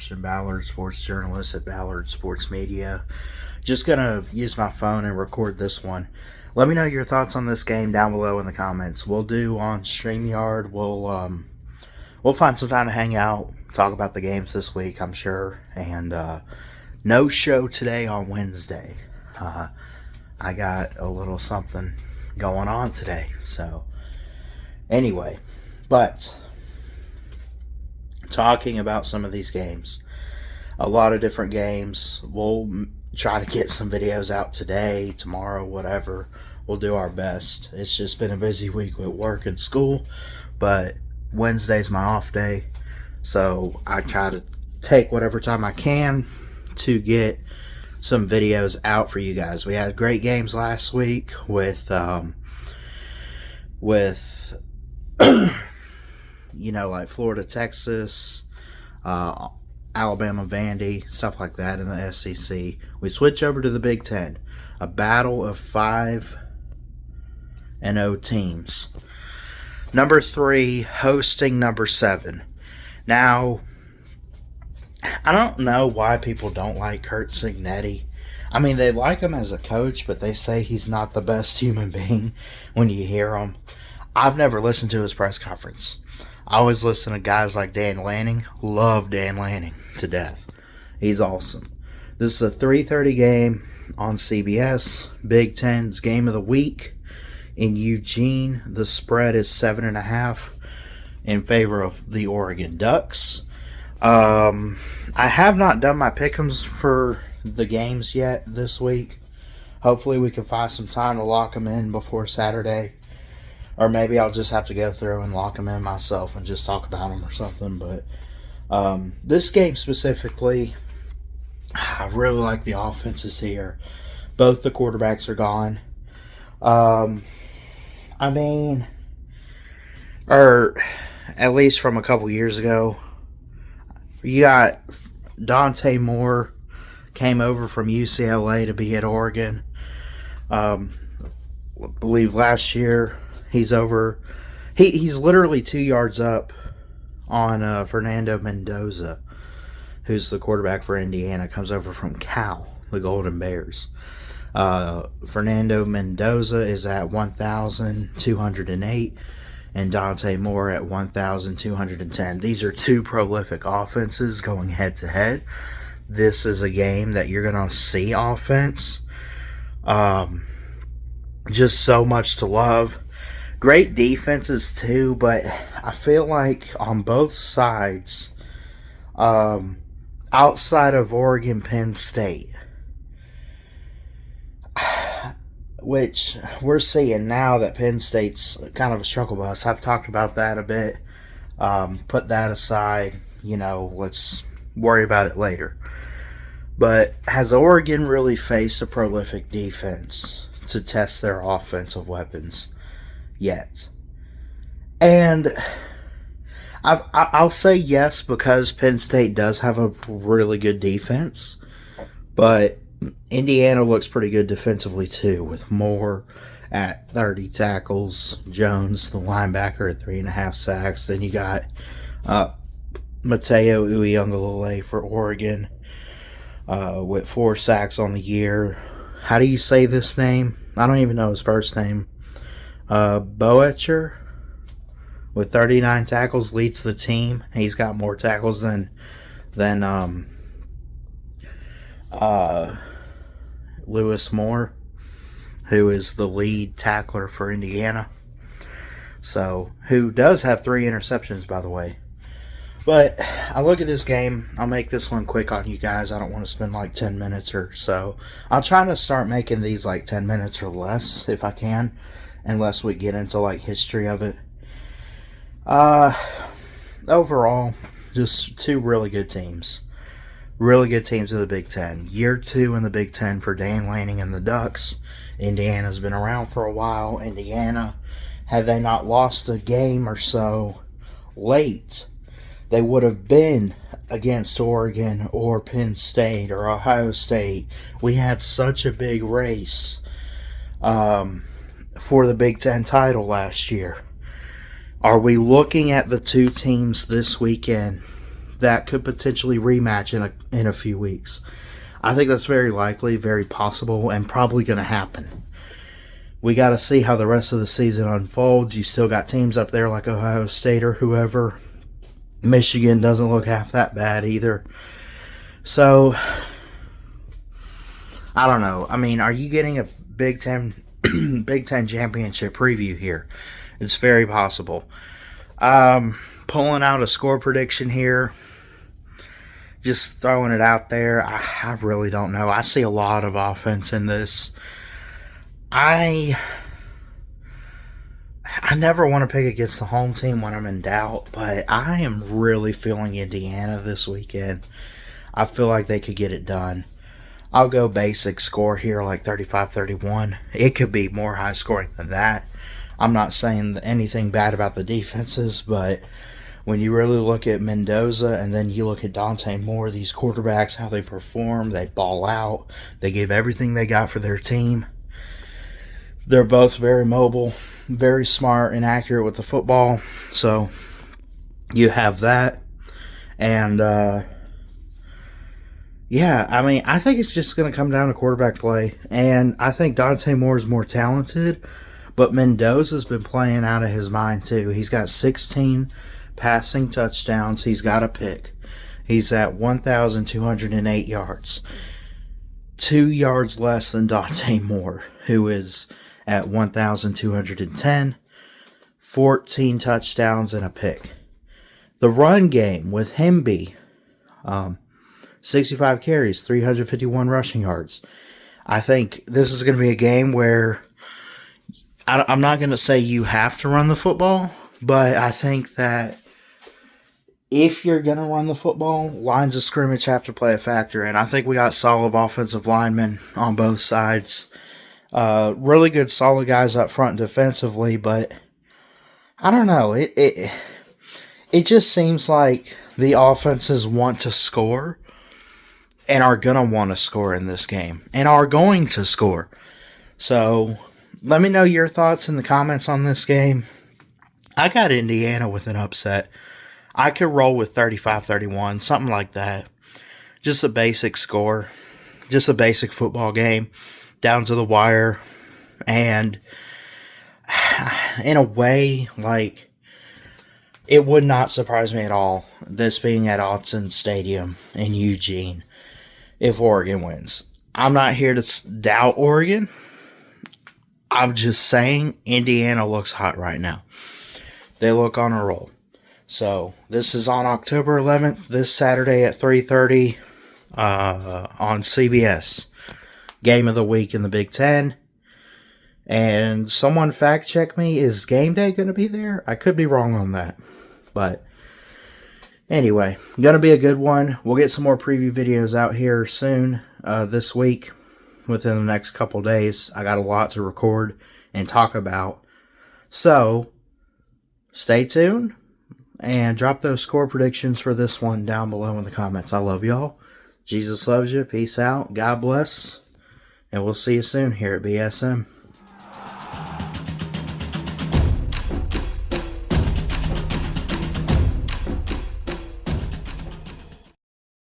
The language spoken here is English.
Christian Ballard, sports journalist at Ballard Sports Media. Just gonna use my phone and record this one. Let me know your thoughts on this game down below in the comments. We'll do on StreamYard. We'll find some time to hang out, talk about the games this week, I'm sure. And no show today on Wednesday. I got a little something going on today. So anyway, but talking about some of these games, a lot of different games. We'll try to get some videos out today, tomorrow, whatever. We'll do our best. It's just been a busy week with work and school, but Wednesday's my off day, so I try to take whatever time I can to get some videos out for you guys. We had great games last week with like Florida, Texas, Alabama, Vandy, stuff like that in the SEC. We switch over to the Big Ten, a battle of 5-0 teams. Number 3 hosting number 7. Now, I don't know why people don't like Curt Cignetti. I mean, they like him as a coach, but they say he's not the best human being when you hear him. I've never listened to his press conference. I always listen to guys like Dan Lanning. Love Dan Lanning to death. He's awesome. This is a 3:30 game on CBS. Big Ten's game of the week in Eugene. The spread is 7.5 in favor of the Oregon Ducks. I have not done my pick'ems for the games yet this week. Hopefully we can find some time to lock them in before Saturday. Or maybe I'll just have to go through and lock them in myself and just talk about them or something. But this game specifically, I really like the offenses here. Both the quarterbacks are gone. Or at least from a couple years ago. You got Dante Moore came over from UCLA to be at Oregon. I believe last year he's over. He's literally 2 yards up on Fernando Mendoza, who's the quarterback for Indiana. Comes over from Cal, the Golden Bears. Fernando Mendoza is at 1,208. And Dante Moore at 1,210. These are two prolific offenses going head-to-head. This is a game that you're going to see offense. Just so much to love. Great defenses, too, but I feel like on both sides, outside of Oregon, Penn State, which we're seeing now that Penn State's kind of a struggle bus. I've talked about that a bit. Put that aside. Let's worry about it later. But has Oregon really faced a prolific defense to test their offensive weapons yet? And I'll say yes, because Penn State does have a really good defense. But Indiana looks pretty good defensively too, with Moore at 30 tackles, Jones, the linebacker, at 3.5 sacks. Then you got Mateo Uiagalelei for Oregon with 4 sacks on the year. How do you say this name? I don't even know his first name. Boettcher with 39 tackles leads the team. He's got more tackles than Lewis Moore, who is the lead tackler for Indiana. So, who does have 3 interceptions, by the way. But I look at this game. I'll make this one quick on you guys. I don't want to spend like 10 minutes or so. I'll try to start making these like 10 minutes or less if I can, unless we get into like history of it. Overall, just 2 really good teams. Really good teams in the Big Ten. Year 2 in the Big Ten for Dan Lanning and the Ducks. Indiana's been around for a while. Indiana, had they not lost a game or so late, they would have been against Oregon or Penn State or Ohio State. We had such a big race for the Big Ten title last year. Are we looking at the 2 teams this weekend that could potentially rematch in a few weeks. I think that's very likely, very possible, and probably going to happen. We got to see how the rest of the season unfolds. You still got teams up there like Ohio State or whoever. Michigan doesn't look half that bad either. So, I don't know. I mean, are you getting a Big Ten Big Ten championship preview here? It's very possible. Pulling out a score prediction here. Just throwing it out there. I really don't know. I see a lot of offense in this. I never want to pick against the home team when I'm in doubt, but I am really feeling Indiana this weekend. I feel like they could get it done. I'll go basic score here, like 35-31. It could be more high scoring than that. I'm not saying anything bad about the defenses, but when you really look at Mendoza and then you look at Dante Moore, these quarterbacks, how they perform, they ball out, they give everything they got for their team. They're both very mobile, very smart and accurate with the football. So you have that. And, yeah, I mean, I think it's just going to come down to quarterback play. And I think Dante Moore is more talented, but Mendoza's been playing out of his mind too. He's got 16 passing touchdowns. He's got a pick. He's at 1,208 yards. 2 yards less than Dante Moore, who is at 1,210, 14 touchdowns and a pick. The run game with Hemby, 65 carries, 351 rushing yards. I think this is going to be a game where I'm not going to say you have to run the football, but I think that if you're going to run the football, lines of scrimmage have to play a factor. And I think we got solid offensive linemen on both sides. Really good, solid guys up front defensively, but I don't know. It just seems like the offenses want to score and are going to want to score in this game and are going to score. So let me know your thoughts in the comments on this game. I got Indiana with an upset. I could roll with 35-31, something like that. Just a basic score. Just a basic football game. Down to the wire. And in a way, like, it would not surprise me at all, this being at Autzen Stadium in Eugene, if Oregon wins. I'm not here to doubt Oregon. I'm just saying Indiana looks hot right now. They look on a roll. So, this is on October 11th, this Saturday at 3:30 on CBS. Game of the week in the Big Ten. And someone fact check me, is game day going to be there? I could be wrong on that. But anyway, going to be a good one. We'll get some more preview videos out here soon this week, within the next couple days. I got a lot to record and talk about. So, stay tuned. And drop those score predictions for this one down below in the comments. I love y'all. Jesus loves you. Peace out. God bless. And we'll see you soon here at BSM.